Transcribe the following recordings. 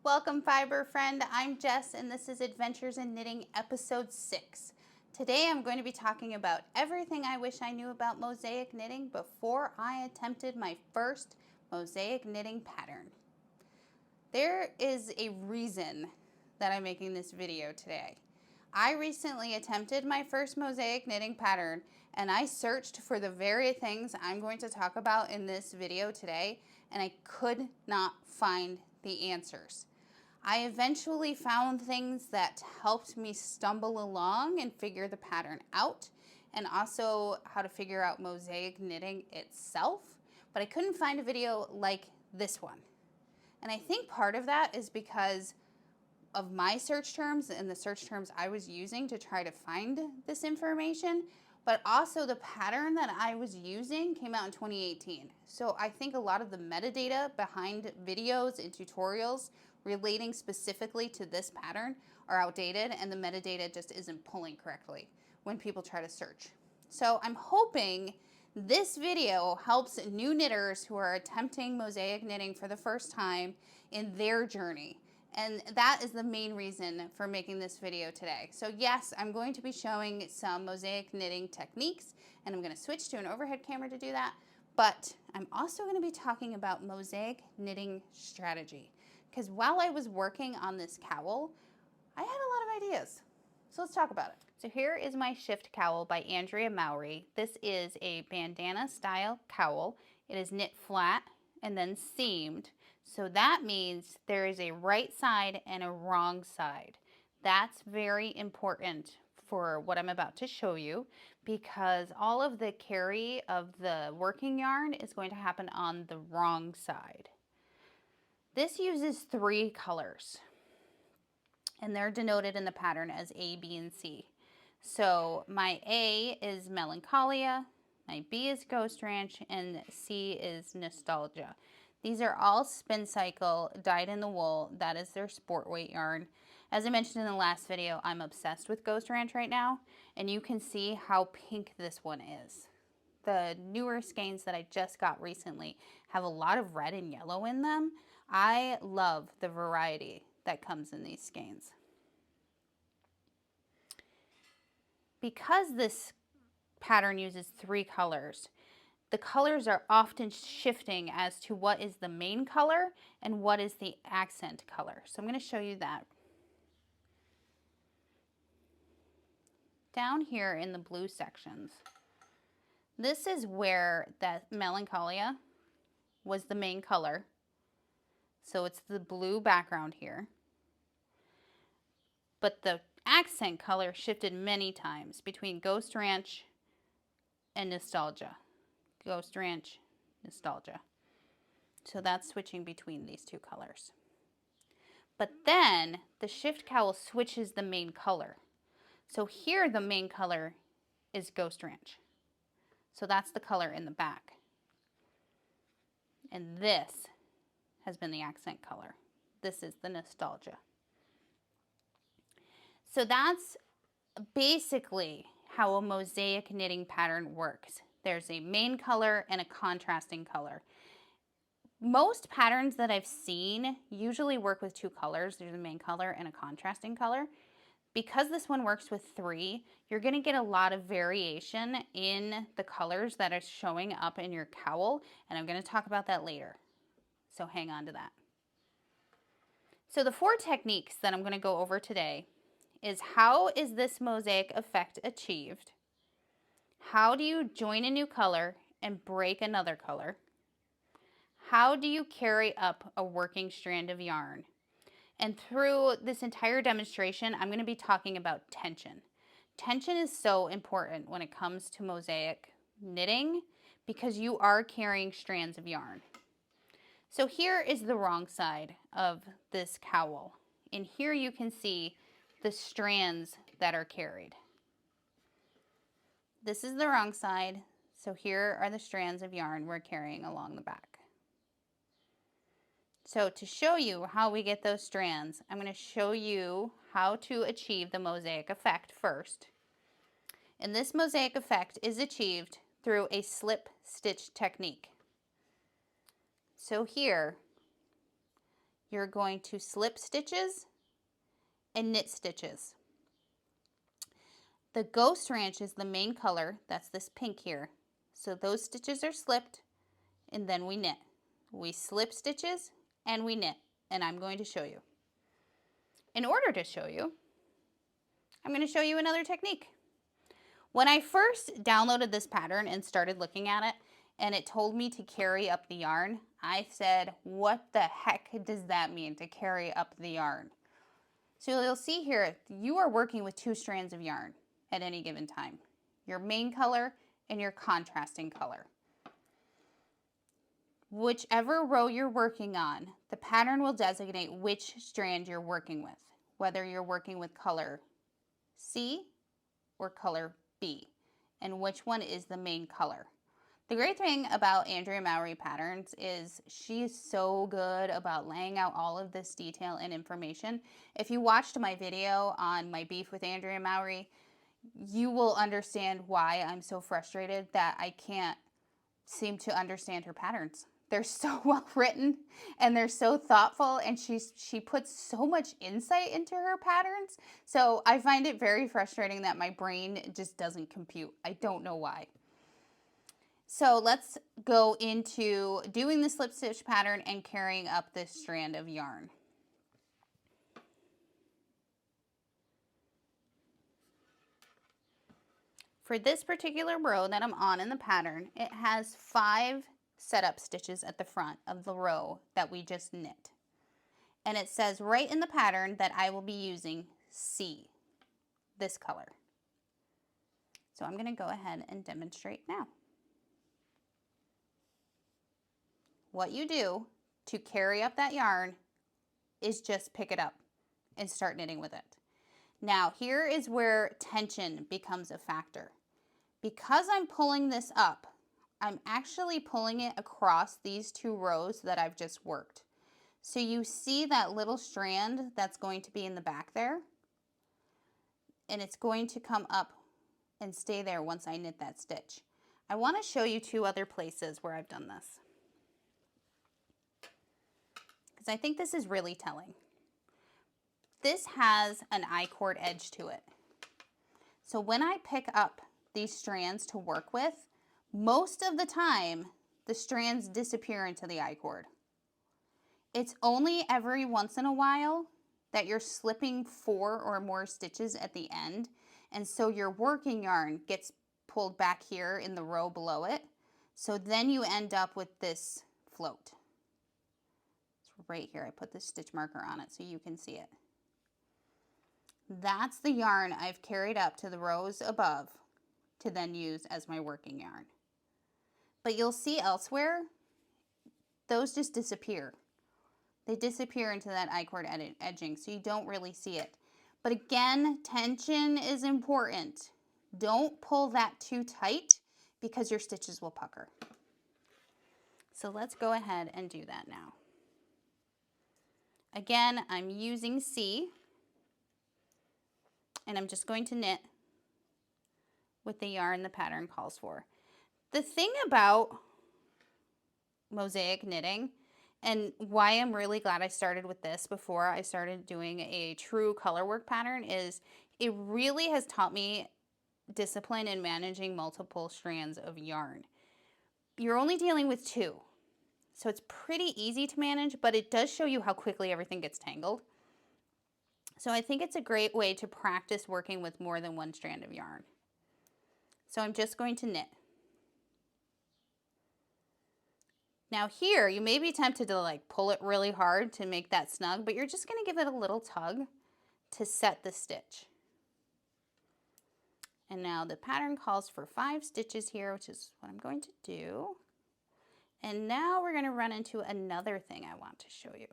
Welcome, fiber friend. I'm Jess, and this is Adventures in Knitting, episode 6. Today I'm going to be talking about everything I wish I knew about mosaic knitting before I attempted my first mosaic knitting pattern. There is a reason that I'm making this video today. I recently attempted my first mosaic knitting pattern, and I searched for the very things I'm going to talk about in this video today, and I could not find the answers. I eventually found things that helped me stumble along and figure the pattern out, and also how to figure out mosaic knitting itself, but I couldn't find a video like this one. And I think part of that is because of my search terms and the search terms I was using to try to find this information, but also the pattern that I was using came out in 2018. So I think a lot of the metadata behind videos and tutorials relating specifically to this pattern are outdated, and the metadata just isn't pulling correctly when people try to search. So I'm hoping this video helps new knitters who are attempting mosaic knitting for the first time in their journey. And that is the main reason for making this video today. So yes, I'm going to be showing some mosaic knitting techniques, and I'm going to switch to an overhead camera to do that. But I'm also going to be talking about mosaic knitting strategy, because while I was working on this cowl, I had a lot of ideas. So let's talk about it. So here is my shift cowl by Andrea Mowry. This is a bandana style cowl. It is knit flat and then seamed. So that means there is a right side and a wrong side. That's very important for what I'm about to show you, because all of the carry of the working yarn is going to happen on the wrong side. This uses 3 colors, and they're denoted in the pattern as A, B, and C. So my A is Melancholia, my B is Ghost Ranch, and C is Nostalgia. These are all spin cycle, dyed in the wool. That is their sport weight yarn. As I mentioned in the last video, I'm obsessed with Ghost Ranch right now, and you can see how pink this one is. The newer skeins that I just got recently have a lot of red and yellow in them. I love the variety that comes in these skeins. Because this pattern uses 3 colors, the colors are often shifting as to what is the main color and what is the accent color. So I'm going to show you that. Down here in the blue sections, this is where that Melancholia was the main color. So it's the blue background here. But the accent color shifted many times between Ghost Ranch and Nostalgia. Ghost Ranch, Nostalgia. So that's switching between these 2 colors. But then the shift cowl switches the main color. So here the main color is Ghost Ranch. So that's the color in the back. And this has been the accent color. This is the Nostalgia. So that's basically how a mosaic knitting pattern works. There's a main color and a contrasting color. Most patterns that I've seen usually work with 2 colors. There's a main color and a contrasting color. Because this one works with 3, you're going to get a lot of variation in the colors that are showing up in your cowl, and I'm going to talk about that later. So hang on to that. So the 4 techniques that I'm going to go over today is: how is this mosaic effect achieved? How do you join a new color and break another color? How do you carry up a working strand of yarn? And through this entire demonstration, I'm going to be talking about tension. Tension is so important when it comes to mosaic knitting because you are carrying strands of yarn. So here is the wrong side of this cowl. And here you can see the strands that are carried. This is the wrong side. So here are the strands of yarn we're carrying along the back. So to show you how we get those strands, I'm going to show you how to achieve the mosaic effect first. And this mosaic effect is achieved through a slip stitch technique. So here, you're going to slip stitches and knit stitches. The Ghost Ranch is the main color, that's this pink here. So those stitches are slipped and then we knit. We slip stitches and we knit, and I'm going to show you. In order to show you, I'm going to show you another technique. When I first downloaded this pattern and started looking at it, and it told me to carry up the yarn, I said, what the heck does that mean, to carry up the yarn? So you'll see here, you are working with 2 strands of yarn at any given time. Your main color and your contrasting color. Whichever row you're working on, the pattern will designate which strand you're working with, whether you're working with color C or color B, and which one is the main color. The great thing about Andrea Mowry patterns is she is so good about laying out all of this detail and information. If you watched my video on my beef with Andrea Mowry, you will understand why I'm so frustrated that I can't seem to understand her patterns. They're so well written and they're so thoughtful, and she puts so much insight into her patterns. So I find it very frustrating that my brain just doesn't compute. I don't know why. So let's go into doing the slip stitch pattern and carrying up this strand of yarn. For this particular row that I'm on in the pattern, it has 5 setup stitches at the front of the row that we just knit. And it says right in the pattern that I will be using C, this color. So I'm going to go ahead and demonstrate now. What you do to carry up that yarn is just pick it up and start knitting with it. Now here is where tension becomes a factor. Because I'm pulling this up, I'm actually pulling it across these 2 rows that I've just worked. So you see that little strand that's going to be in the back there, and it's going to come up and stay there once I knit that stitch. I want to show you 2 other places where I've done this, because I think this is really telling. This has an I-cord edge to it. So when I pick up these strands to work with, most of the time, the strands disappear into the I-cord. It's only every once in a while that you're slipping 4 or more stitches at the end, and so your working yarn gets pulled back here in the row below it. So then you end up with this float. It's right here. I put this stitch marker on it so you can see it. That's the yarn I've carried up to the rows above to then use as my working yarn. But you'll see elsewhere, those just disappear. They disappear into that I-cord edging, so you don't really see it. But again, tension is important. Don't pull that too tight because your stitches will pucker. So let's go ahead and do that now. Again, I'm using C, and I'm just going to knit with the yarn the pattern calls for. The thing about mosaic knitting, and why I'm really glad I started with this before I started doing a true color work pattern, is it really has taught me discipline in managing multiple strands of yarn. You're only dealing with 2, so it's pretty easy to manage, but it does show you how quickly everything gets tangled. So I think it's a great way to practice working with more than 1 strand of yarn. So I'm just going to knit. Now here, you may be tempted to like pull it really hard to make that snug, but you're just going to give it a little tug to set the stitch. And now the pattern calls for 5 stitches here, which is what I'm going to do. And now we're going to run into another thing I want to show you.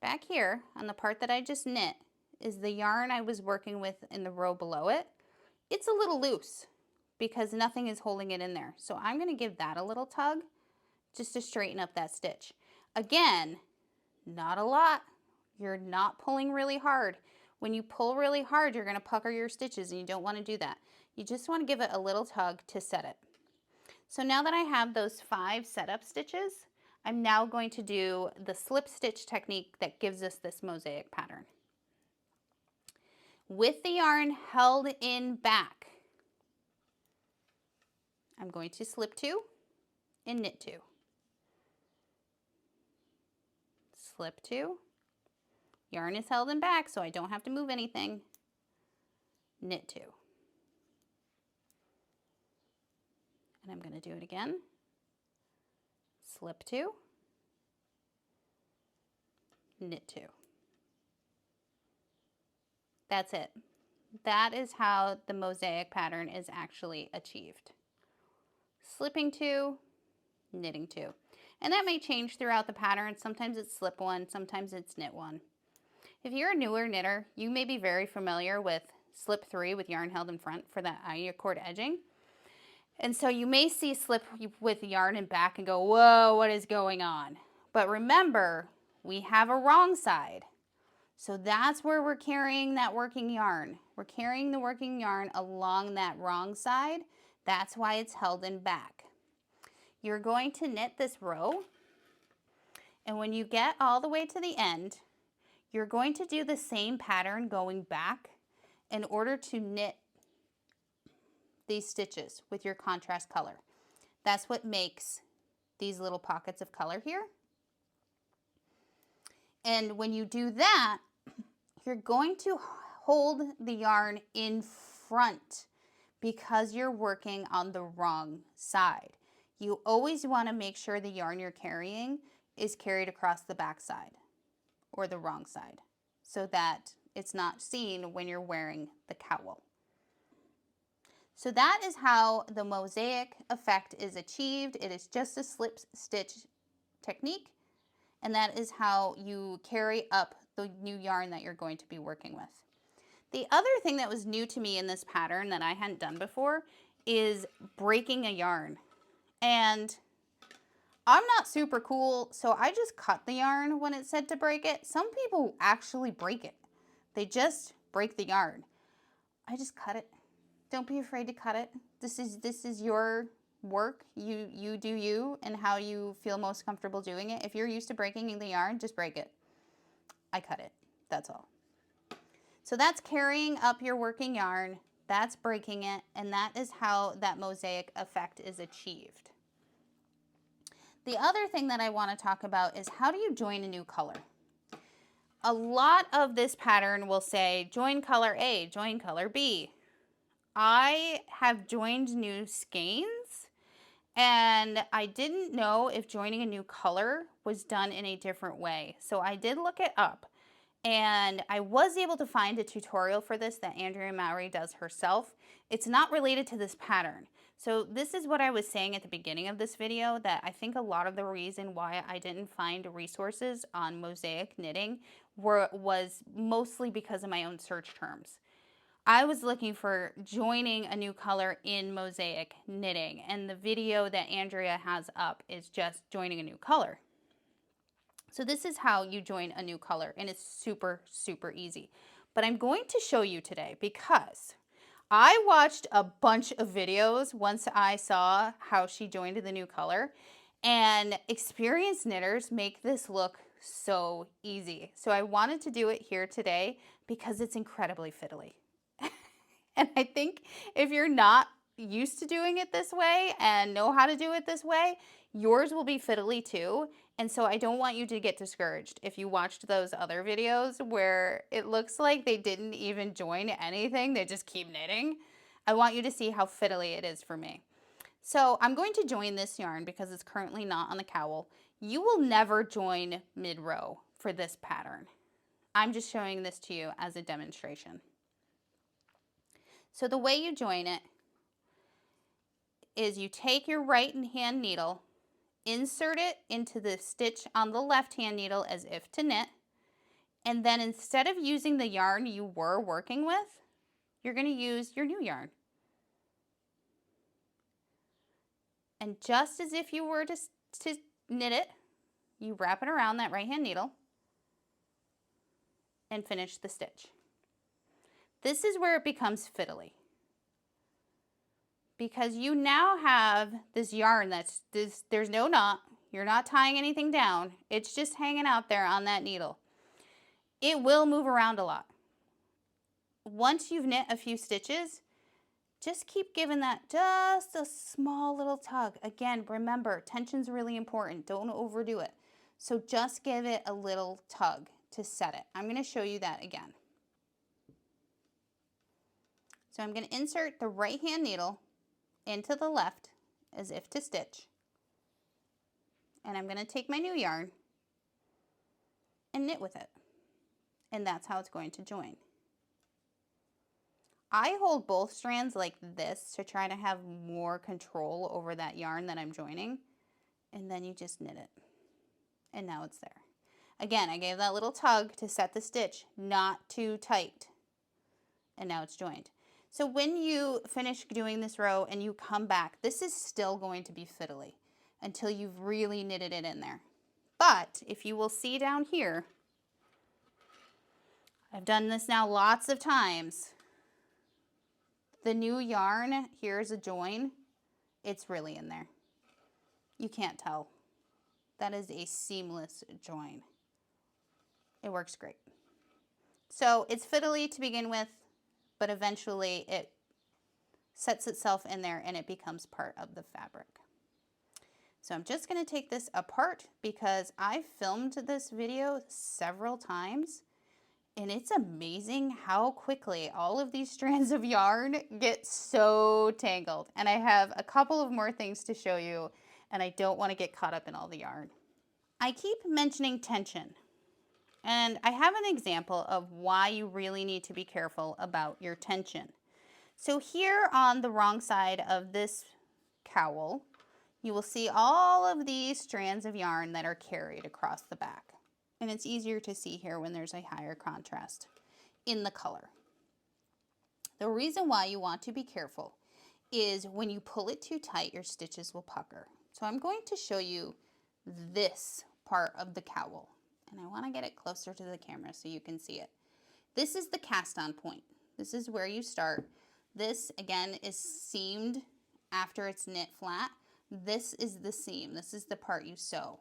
Back here on the part that I just knit is the yarn I was working with in the row below it. It's a little loose because nothing is holding it in there. So I'm going to give that a little tug just to straighten up that stitch. Again, not a lot. You're not pulling really hard. When you pull really hard, you're going to pucker your stitches, and you don't want to do that. You just want to give it a little tug to set it. So now that I have those 5 setup stitches, I'm now going to do the slip stitch technique that gives us this mosaic pattern. With the yarn held in back, I'm going to slip 2 and knit 2. Slip 2. Yarn is held in back, so I don't have to move anything. Knit 2. And I'm going to do it again. Slip 2. Knit 2. That's it. That is how the mosaic pattern is actually achieved. Slipping 2, knitting 2. And that may change throughout the pattern. Sometimes it's slip 1, sometimes it's knit 1. If you're a newer knitter, you may be very familiar with slip 3 with yarn held in front for that eye cord edging. And so you may see slip with yarn in back and go, whoa, what is going on? But remember, we have a wrong side. So that's where we're carrying that working yarn. We're carrying the working yarn along that wrong side. That's why it's held in back. You're going to knit this row, and when you get all the way to the end, you're going to do the same pattern going back in order to knit these stitches with your contrast color. That's what makes these little pockets of color here. And when you do that, you're going to hold the yarn in front because you're working on the wrong side. You always want to make sure the yarn you're carrying is carried across the back side or the wrong side so that it's not seen when you're wearing the cowl. So that is how the mosaic effect is achieved. It is just a slip stitch technique, and that is how you carry up the new yarn that you're going to be working with. The other thing that was new to me in this pattern that I hadn't done before is breaking a yarn. And I'm not super cool, so I just cut the yarn when it said to break it. Some people actually break it. They just break the yarn. I just cut it. Don't be afraid to cut it. This is your work. You do you and how you feel most comfortable doing it. If you're used to breaking the yarn, just break it. I cut it. That's all. So that's carrying up your working yarn. That's breaking it. And that is how that mosaic effect is achieved. The other thing that I want to talk about is how do you join a new color? A lot of this pattern will say join color A, join color B. I have joined new skeins, and I didn't know if joining a new color was done in a different way. So I did look it up, and I was able to find a tutorial for this that Andrea Mowry does herself. It's not related to this pattern. So this is what I was saying at the beginning of this video, that I think a lot of the reason why I didn't find resources on mosaic knitting was mostly because of my own search terms. I was looking for joining a new color in mosaic knitting, and the video that Andrea has up is just joining a new color. So this is how you join a new color, and it's super, super easy. But I'm going to show you today because I watched a bunch of videos once I saw how she joined the new color, and experienced knitters make this look so easy. So I wanted to do it here today because it's incredibly fiddly. And I think if you're not used to doing it this way and know how to do it this way, yours will be fiddly too. And so I don't want you to get discouraged if you watched those other videos where it looks like they didn't even join anything, they just keep knitting. I want you to see how fiddly it is for me. So I'm going to join this yarn because it's currently not on the cowl. You will never join mid-row for this pattern. I'm just showing this to you as a demonstration. So the way you join it is you take your right hand needle, insert it into the stitch on the left hand needle as if to knit, and then instead of using the yarn you were working with, you're going to use your new yarn. And just as if you were to knit it, you wrap it around that right hand needle and finish the stitch. This is where it becomes fiddly, because you now have this yarn there's no knot. you're not tying anything down, it's just hanging out there on that needle, it will move around a lot. Once you've knit a few stitches, just keep giving that just a small little tug. Again, remember, tension's really important. Don't overdo it. So just give it a little tug to set it. I'm going to show you that again. So I'm going to insert the right hand needle into the left as if to stitch. And I'm going to take my new yarn and knit with it. And that's how it's going to join. I hold both strands like this to try to have more control over that yarn that I'm joining. And then you just knit it. And now it's there. Again, I gave that little tug to set the stitch, not too tight. And now it's joined. So when you finish doing this row and you come back, this is still going to be fiddly until you've really knitted it in there. But if you will see down here, I've done this now lots of times. The new yarn, here's a join. It's really in there. You can't tell. That is a seamless join. It works great. So it's fiddly to begin with, but eventually it sets itself in there and it becomes part of the fabric. So I'm just going to take this apart because I filmed this video several times and it's amazing how quickly all of these strands of yarn get so tangled. And I have a couple of more things to show you and I don't want to get caught up in all the yarn. I keep mentioning tension. And I have an example of why you really need to be careful about your tension. So here on the wrong side of this cowl, you will see all of these strands of yarn that are carried across the back. And it's easier to see here when there's a higher contrast in the color. The reason why you want to be careful is when you pull it too tight, your stitches will pucker. So I'm going to show you this part of the cowl. And I want to get it closer to the camera so you can see it. This is the cast on point. This is where you start. This again is seamed after it's knit flat. This is the seam. This is the part you sew.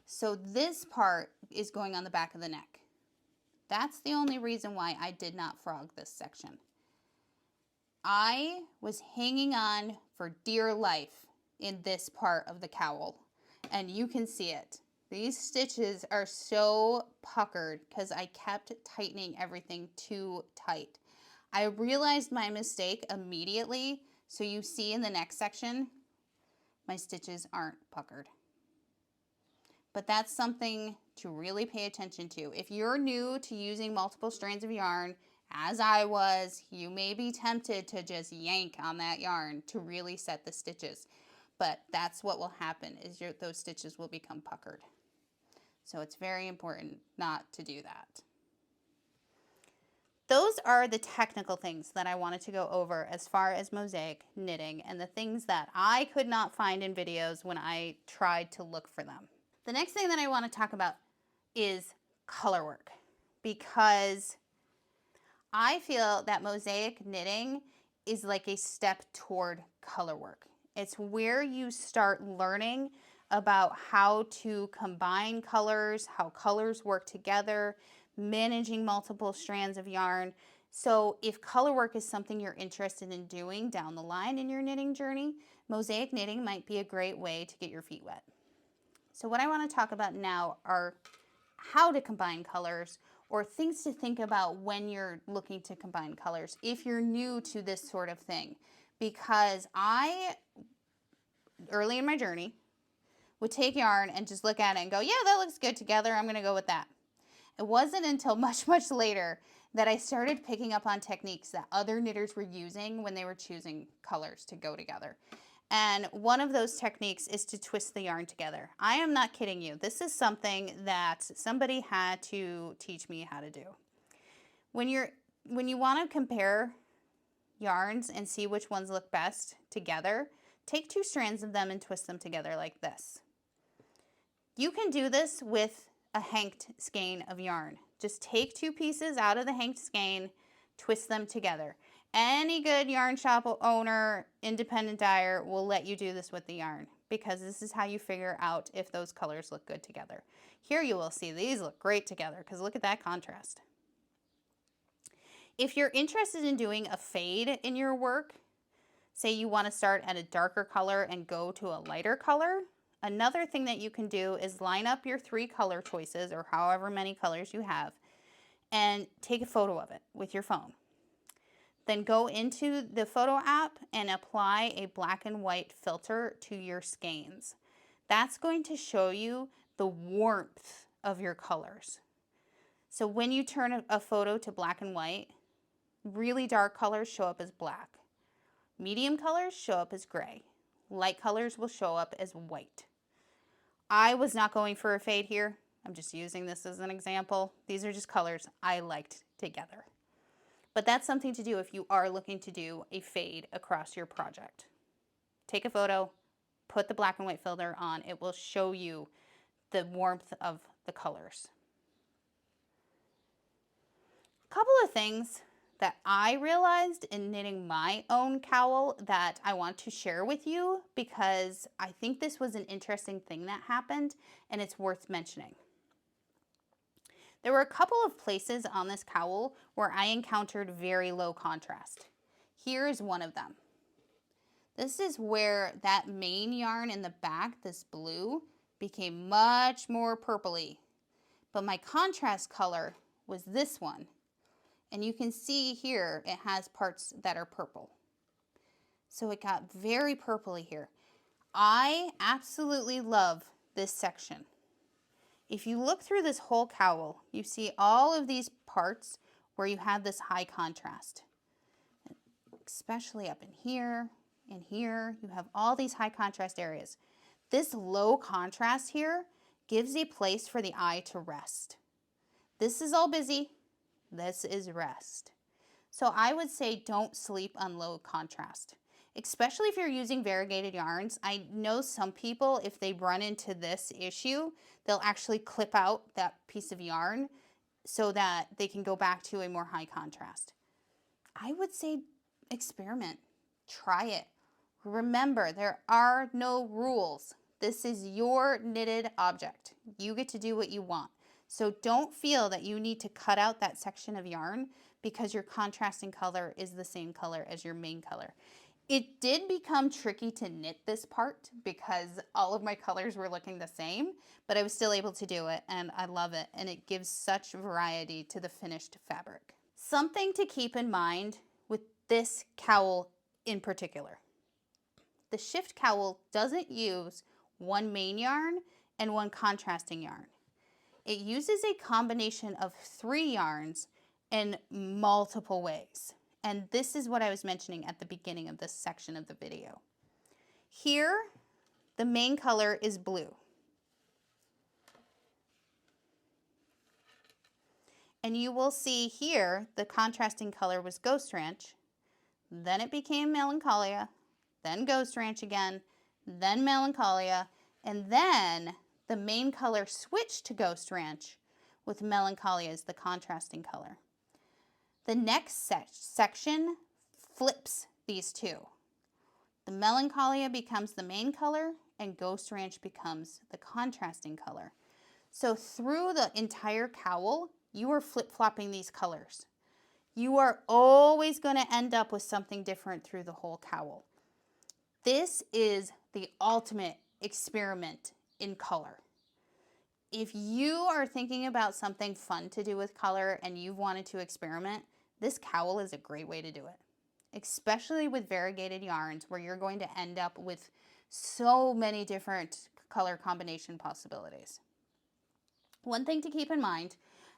So this part is going on the back of the neck. That's the only reason why I did not frog this section. I was hanging on for dear life in this part of the cowl, and you can see it. These stitches are so puckered because I kept tightening everything too tight. I realized my mistake immediately, so you see in the next section, my stitches aren't puckered. But that's something to really pay attention to. If you're new to using multiple strands of yarn, as I was, you may be tempted to just yank on that yarn to really set the stitches. But that's what will happen, is those stitches will become puckered. So it's very important not to do that. Those are the technical things that I wanted to go over as far as mosaic knitting and the things that I could not find in videos when I tried to look for them. The next thing that I want to talk about is color work, because I feel that mosaic knitting is like a step toward color work. It's where you start learning about how to combine colors, how colors work together, managing multiple strands of yarn. So if color work is something you're interested in doing down the line in your knitting journey, mosaic knitting might be a great way to get your feet wet. So what I want to talk about now are how to combine colors, or things to think about when you're looking to combine colors if you're new to this sort of thing. Because early in my journey, would take yarn and just look at it and go, yeah, that looks good together, I'm going to go with that. It wasn't until much, much later that I started picking up on techniques that other knitters were using when they were choosing colors to go together. And one of those techniques is to twist the yarn together. I am not kidding you. This is something that somebody had to teach me how to do. When you want to compare yarns and see which ones look best together, take two strands of them and twist them together like this. You can do this with a hanked skein of yarn. Just take two pieces out of the hanked skein, twist them together. Any good yarn shop owner, independent dyer will let you do this with the yarn. because this is how you figure out if those colors look good together. Here you will see these look great together because look at that contrast. If you're interested in doing a fade in your work, say you want to start at a darker color and go to a lighter color, another thing that you can do is line up your 3 color choices or however many colors you have and take a photo of it with your phone. Then go into the photo app and apply a black and white filter to your skeins. That's going to show you the warmth of your colors. So when you turn a photo to black and white, really dark colors show up as black. Medium colors show up as gray. Light colors will show up as white. I was not going for a fade here. I'm just using this as an example. These are just colors I liked together. But that's something to do if you are looking to do a fade across your project. Take a photo, put the black and white filter on. It will show you the warmth of the colors. A couple of things that I realized in knitting my own cowl that I want to share with you because I think this was an interesting thing that happened and it's worth mentioning. There were a couple of places on this cowl where I encountered very low contrast. Here is one of them. This is where that main yarn in the back, this blue, became much more purpley. But my contrast color was this one. And you can see here it has parts that are purple. So it got very purpley here. I absolutely love this section. If you look through this whole cowl, you see all of these parts where you have this high contrast. Especially up in here, you have all these high contrast areas. This low contrast here gives a place for the eye to rest. This is all busy, this is rest. So I would say don't sleep on low contrast. Especially if you're using variegated yarns. I know some people, if they run into this issue, they'll actually clip out that piece of yarn so that they can go back to a more high contrast. I would say experiment, try it. Remember, there are no rules. This is your knitted object. You get to do what you want. So don't feel that you need to cut out that section of yarn because your contrasting color is the same color as your main color. It did become tricky to knit this part because all of my colors were looking the same, but I was still able to do it and I love it and it gives such variety to the finished fabric. Something to keep in mind with this cowl in particular. The shift cowl doesn't use one main yarn and one contrasting yarn. It uses a combination of 3 yarns in multiple ways. And this is what I was mentioning at the beginning of this section of the video. Here, the main color is blue. And you will see here, the contrasting color was Ghost Ranch, then it became Melancholia, then Ghost Ranch again, then Melancholia, and then the main color switched to Ghost Ranch with Melancholia as the contrasting color. The next section flips these two. The Melancholia becomes the main color and Ghost Ranch becomes the contrasting color. So through the entire cowl, you are flip-flopping these colors. You are always going to end up with something different through the whole cowl. This is the ultimate experiment in color. If you are thinking about something fun to do with color and you've wanted to experiment, this cowl is a great way to do it, especially with variegated yarns where you're going to end up with so many different color combination possibilities. One thing to keep in mind,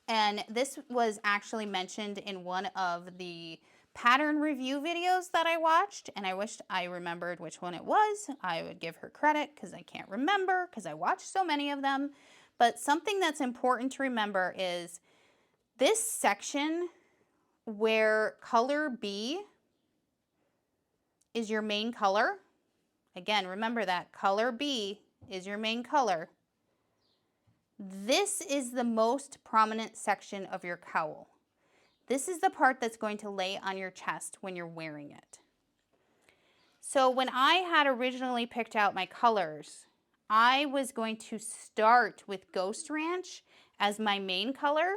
and this was actually mentioned in one of the pattern review videos that I watched, and I wished I remembered which one it was. I would give her credit because I can't remember because I watched so many of them. But something that's important to remember is this section where color B is your main color. Again, remember that color B is your main color. This is the most prominent section of your cowl. This is the part that's going to lay on your chest when you're wearing it. So when I had originally picked out my colors, I was going to start with Ghost Ranch as my main color,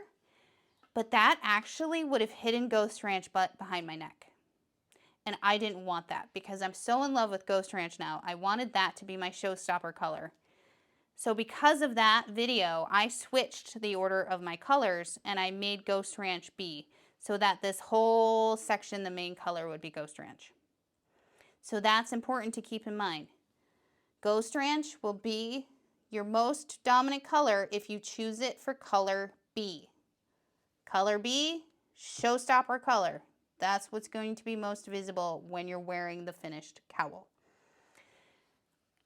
but that actually would have hidden Ghost Ranch behind my neck. And I didn't want that because I'm so in love with Ghost Ranch now. I wanted that to be my showstopper color. So because of that video, I switched the order of my colors and I made Ghost Ranch B so that this whole section, the main color, would be Ghost Ranch. So that's important to keep in mind. Ghost Ranch will be your most dominant color if you choose it for color B. Color B, showstopper color. That's what's going to be most visible when you're wearing the finished cowl.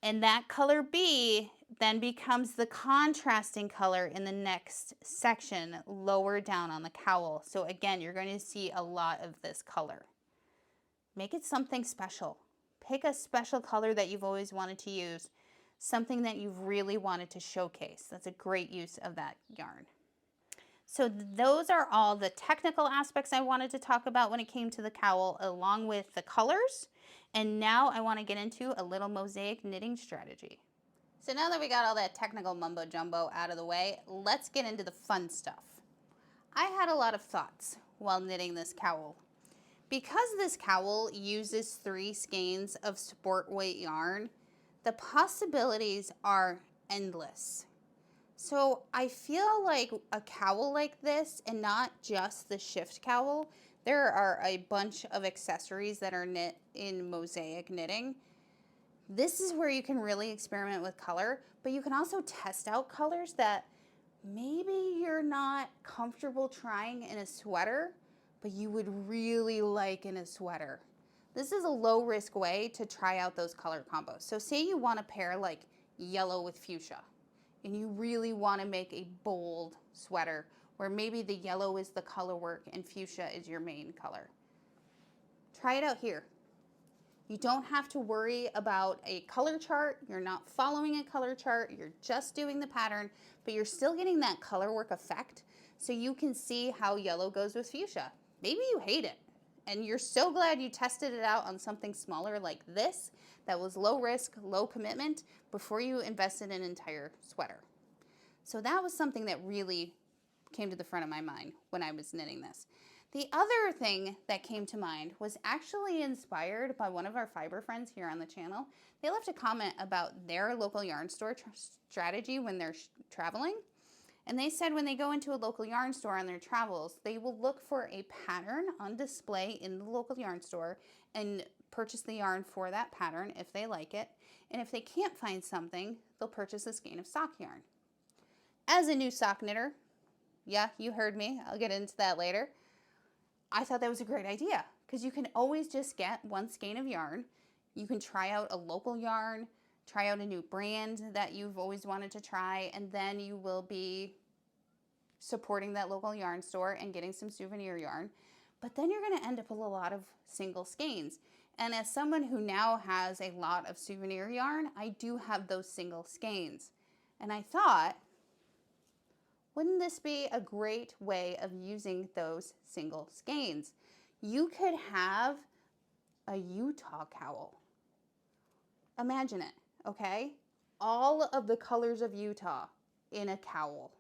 And that color B then becomes the contrasting color in the next section lower down on the cowl. So again, you're going to see a lot of this color. Make it something special. Pick a special color that you've always wanted to use, something that you've really wanted to showcase. That's a great use of that yarn. So those are all the technical aspects I wanted to talk about when it came to the cowl, along with the colors. And now I want to get into a little mosaic knitting strategy. So now that we got all that technical mumbo jumbo out of the way, let's get into the fun stuff. I had a lot of thoughts while knitting this cowl. Because this cowl uses 3 skeins of sport weight yarn, the possibilities are endless. So I feel like a cowl like this, and not just the shift cowl, there are a bunch of accessories that are knit in mosaic knitting. This is where you can really experiment with color, but you can also test out colors that maybe you're not comfortable trying in a sweater, but you would really like in a sweater. This is a low risk way to try out those color combos. So say you want to pair like yellow with fuchsia, and you really want to make a bold sweater where maybe the yellow is the color work and fuchsia is your main color. Try it out here. You don't have to worry about a color chart. You're not following a color chart. You're just doing the pattern, but you're still getting that color work effect so you can see how yellow goes with fuchsia. Maybe you hate it and you're so glad you tested it out on something smaller like this that was low risk, low commitment before you invested in an entire sweater. So that was something that really came to the front of my mind when I was knitting this. The other thing that came to mind was actually inspired by one of our fiber friends here on the channel. They left a comment about their local yarn store strategy when they're traveling. And they said when they go into a local yarn store on their travels, they will look for a pattern on display in the local yarn store and purchase the yarn for that pattern if they like it. And if they can't find something, they'll purchase a skein of sock yarn. As a new sock knitter, yeah, you heard me, I'll get into that later, I thought that was a great idea because you can always just get 1 skein of yarn. You can try out a local yarn, try out a new brand that you've always wanted to try, and then you will be supporting that local yarn store and getting some souvenir yarn. But then you're going to end up with a lot of single skeins. And as someone who now has a lot of souvenir yarn, I do have those single skeins. And I thought, wouldn't this be a great way of using those single skeins? You could have a Utah cowl. Imagine it, okay? All of the colors of Utah in a cowl.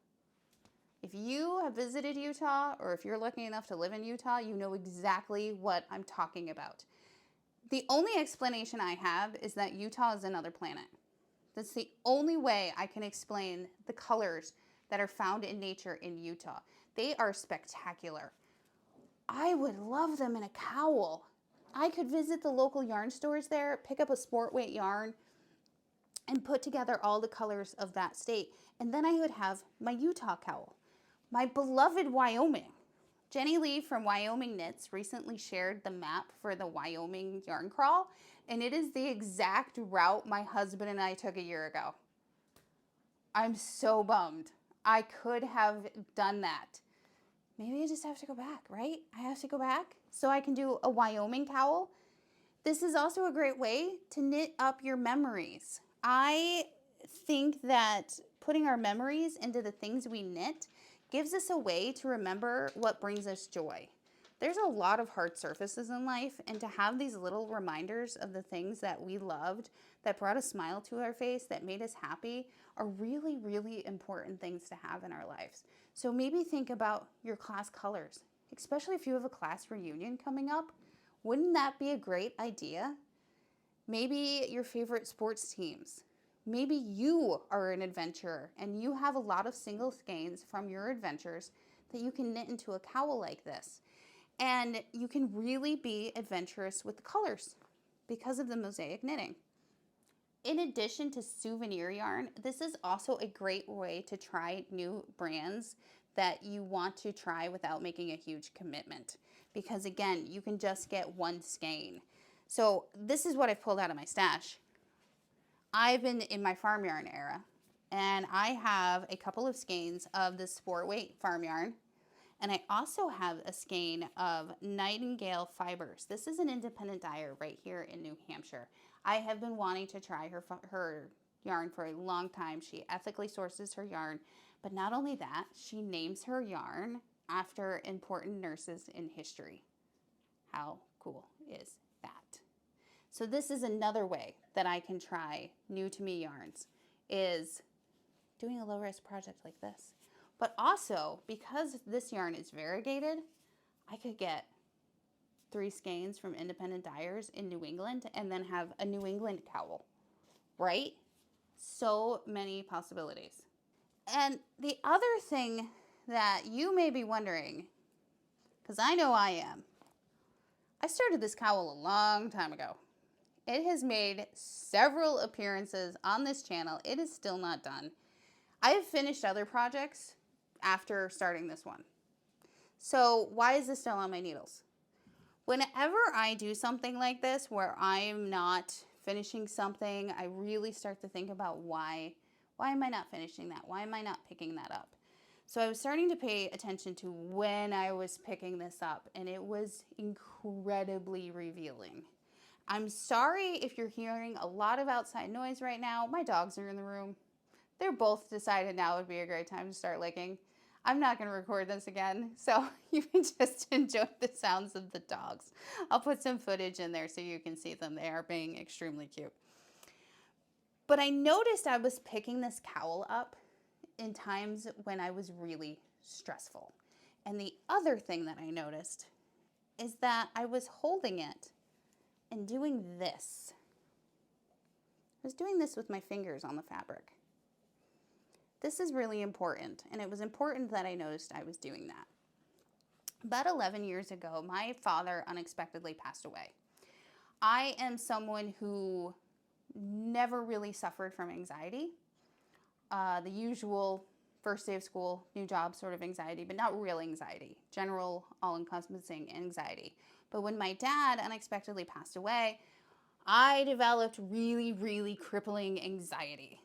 If you have visited Utah, or if you're lucky enough to live in Utah, you know exactly what I'm talking about. The only explanation I have is that Utah is another planet. That's the only way I can explain the colors that are found in nature in Utah. They are spectacular. I would love them in a cowl. I could visit the local yarn stores there, pick up a sport weight yarn, and put together all the colors of that state. And then I would have my Utah cowl. My beloved Wyoming. Jenny Lee from Wyoming Knits recently shared the map for the Wyoming yarn crawl, and it is the exact route my husband and I took a year ago. I'm so bummed. I could have done that. Maybe I just have to go back, right? I have to go back so I can do a Wyoming cowl. This is also a great way to knit up your memories. I think that putting our memories into the things we knit gives us a way to remember what brings us joy. There's a lot of hard surfaces in life, and to have these little reminders of the things that we loved, that brought a smile to our face, that made us happy, are really, really important things to have in our lives. So maybe think about your class colors, especially if you have a class reunion coming up. Wouldn't that be a great idea? Maybe your favorite sports teams. Maybe you are an adventurer and you have a lot of single skeins from your adventures that you can knit into a cowl like this. And you can really be adventurous with the colors because of the mosaic knitting. In addition to souvenir yarn, this is also a great way to try new brands that you want to try without making a huge commitment. Because again, you can just get one skein. So this is what I've pulled out of my stash. I've been in my farm yarn era, and I have a couple of skeins of the sport weight farm yarn, and I also have a skein of Nightingale Fibers. This is an independent dyer right here in New Hampshire. I have been wanting to try her yarn for a long time. She ethically sources her yarn, but not only that, she names her yarn after important nurses in history. How cool is that? So this is another way that I can try new to me yarns, is doing a low risk project like this. But also, because this yarn is variegated, I could get 3 skeins from independent dyers in New England and then have a New England cowl, right? So many possibilities. And the other thing that you may be wondering, because I know I am, I started this cowl a long time ago. It has made several appearances on this channel. It is still not done. I have finished other projects after starting this one. So why is this still on my needles? Whenever I do something like this where I'm not finishing something, I really start to think about why am I not finishing that? Why am I not picking that up? So I was starting to pay attention to when I was picking this up, and it was incredibly revealing. I'm sorry if you're hearing a lot of outside noise right now. My dogs are in the room. They're both decided now would be a great time to start licking. I'm not going to record this again, so you can just enjoy the sounds of the dogs. I'll put some footage in there so you can see them. They are being extremely cute. But I noticed I was picking this cowl up in times when I was really stressful. And the other thing that I noticed is that I was holding it and doing this. I was doing this with my fingers on the fabric. This is really important, and it was important that I noticed I was doing that. About 11 years ago, my father unexpectedly passed away. I am someone who never really suffered from anxiety. The usual first day of school, new job sort of anxiety, but not real anxiety, general all-encompassing anxiety. But when my dad unexpectedly passed away, I developed really, really crippling anxiety.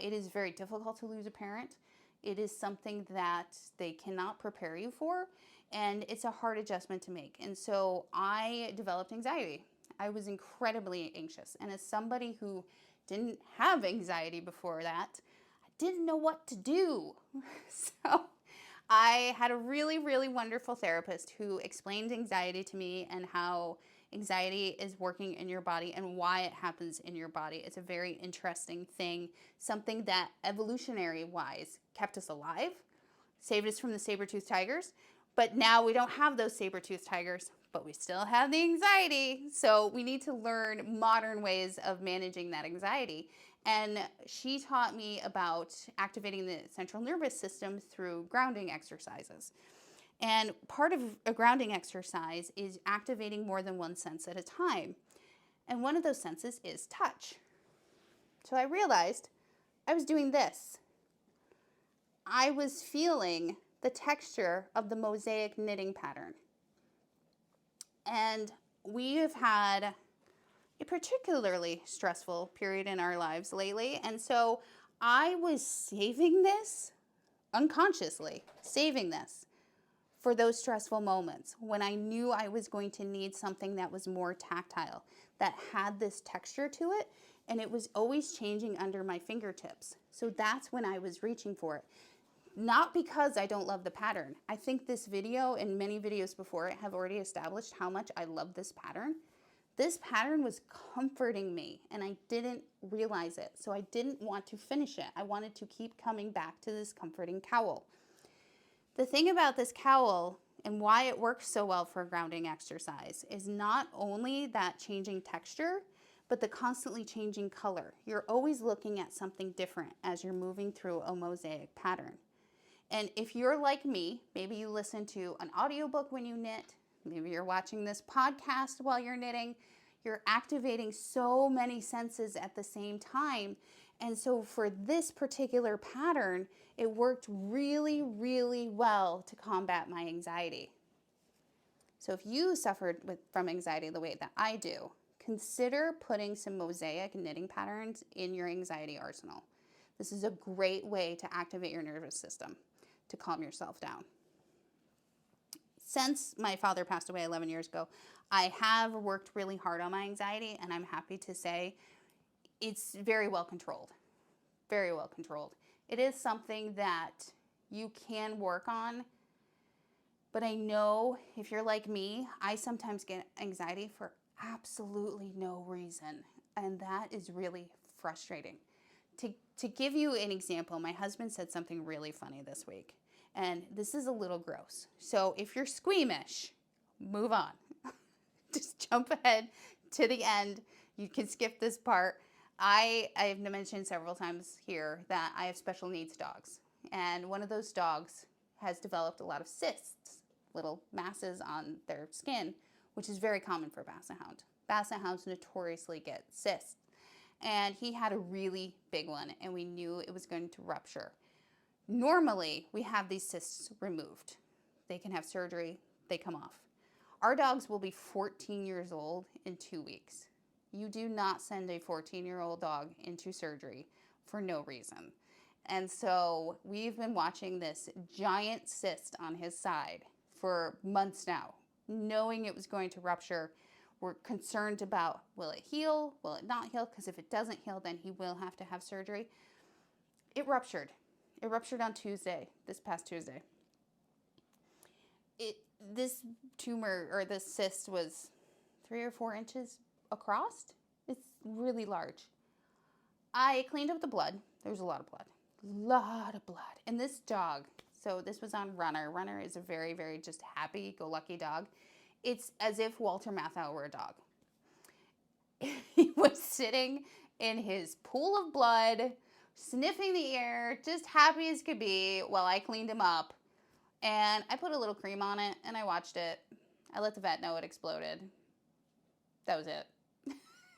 It is very difficult to lose a parent. It is something that they cannot prepare you for, and it's a hard adjustment to make. And so I developed anxiety. I was incredibly anxious. And as somebody who didn't have anxiety before that, I didn't know what to do. So I had a really, really wonderful therapist who explained anxiety to me and how anxiety is working in your body and why it happens in your body. It's a very interesting thing, something that evolutionary-wise kept us alive, saved us from the saber-toothed tigers, but now we don't have those saber-toothed tigers, but we still have the anxiety. So we need to learn modern ways of managing that anxiety. And she taught me about activating the central nervous system through grounding exercises. And part of a grounding exercise is activating more than one sense at a time. And one of those senses is touch. So I realized I was doing this. I was feeling the texture of the mosaic knitting pattern. And we have had a particularly stressful period in our lives lately. And so I was saving this, unconsciously saving this for those stressful moments when I knew I was going to need something that was more tactile, that had this texture to it, and it was always changing under my fingertips. So that's when I was reaching for it. Not because I don't love the pattern. I think this video and many videos before it have already established how much I love this pattern. This pattern was comforting me and I didn't realize it. So I didn't want to finish it. I wanted to keep coming back to this comforting cowl. The thing about this cowl and why it works so well for a grounding exercise is not only that changing texture, but the constantly changing color. You're always looking at something different as you're moving through a mosaic pattern. And if you're like me, maybe you listen to an audiobook when you knit, maybe you're watching this podcast while you're knitting, you're activating so many senses at the same time. And so for this particular pattern, it worked really, really well to combat my anxiety. So if you suffered from anxiety the way that I do, consider putting some mosaic knitting patterns in your anxiety arsenal. This is a great way to activate your nervous system, to calm yourself down. Since my father passed away 11 years ago, I have worked really hard on my anxiety, and I'm happy to say it's very well controlled. Very well controlled. It is something that you can work on, but I know if you're like me, I sometimes get anxiety for absolutely no reason, and that is really frustrating. To give you an example, my husband said something really funny this week, and this is a little gross. So if you're squeamish, move on. Just jump ahead to the end. You can skip this part. I've mentioned several times here that I have special needs dogs, and one of those dogs has developed a lot of cysts, little masses on their skin, which is very common for Basset Hound. Basset Hounds notoriously get cysts. And he had a really big one, and we knew it was going to rupture. Normally, we have these cysts removed. They can have surgery, they come off. Our dogs will be 14 years old in 2 weeks. You do not send a 14-year-old dog into surgery for no reason. And so we've been watching this giant cyst on his side for months now, knowing it was going to rupture. We're concerned about, will it heal? Will it not heal? Because if it doesn't heal, then he will have to have surgery. It ruptured. It ruptured on Tuesday, this past Tuesday. This tumor or this cyst was 3 or 4 inches across. It's really large. I cleaned up the blood. There was a lot of blood. Lot of blood. And this dog, so this was on Runner. Runner is a very, very just happy-go-lucky dog. It's as if Walter Matthau were a dog. He was sitting in his pool of blood, sniffing the air, just happy as could be while I cleaned him up. And I put a little cream on it, and I watched it. I let the vet know it exploded. That was it.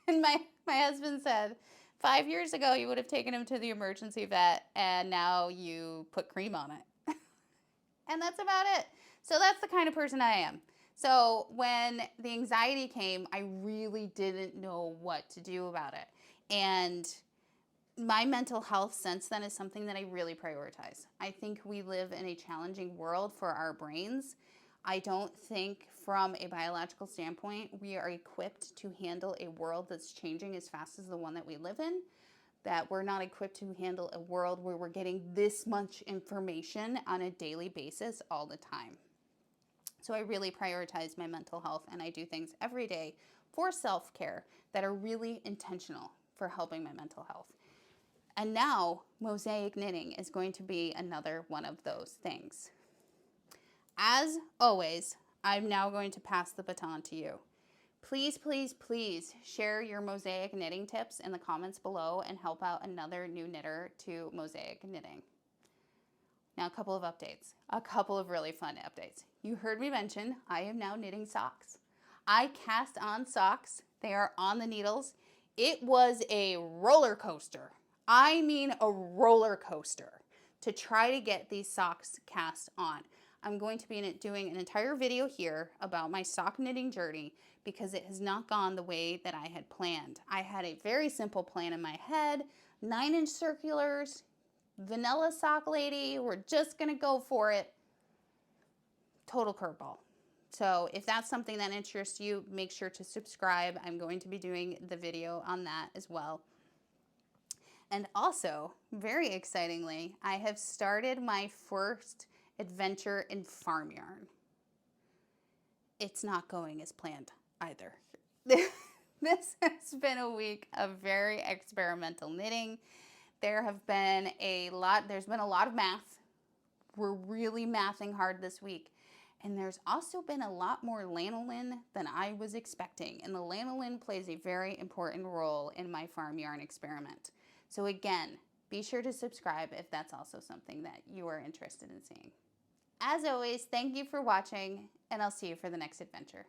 And my husband said, 5 years ago, you would have taken him to the emergency vet, and now you put cream on it. And that's about it. So that's the kind of person I am. So when the anxiety came, I really didn't know what to do about it. And my mental health since then is something that I really prioritize. I think we live in a challenging world for our brains. I don't think from a biological standpoint, we are equipped to handle a world that's changing as fast as the one that we live in. That we're not equipped to handle a world where we're getting this much information on a daily basis all the time. So I really prioritize my mental health, and I do things every day for self-care that are really intentional for helping my mental health. And now mosaic knitting is going to be another one of those things. As always, I'm now going to pass the baton to you. Please, please, please share your mosaic knitting tips in the comments below and help out another new knitter to mosaic knitting. Now, a couple of updates, a couple of really fun updates. You heard me mention I am now knitting socks. I cast on socks. They are on the needles. It was a roller coaster. I mean a roller coaster to try to get these socks cast on. I'm going to be doing an entire video here about my sock knitting journey because it has not gone the way that I had planned. I had a very simple plan in my head, 9-inch circulars, vanilla sock lady, we're just gonna go for it. Total curveball. So if that's something that interests you, make sure to subscribe. I'm going to be doing the video on that as well. And also, very excitingly, I have started my first adventure in farm yarn. It's not going as planned either. This has been a week of very experimental knitting. There's been a lot of math. We're really mathing hard this week. And there's also been a lot more lanolin than I was expecting. And the lanolin plays a very important role in my farm yarn experiment. So again, be sure to subscribe if that's also something that you are interested in seeing. As always, thank you for watching, and I'll see you for the next adventure.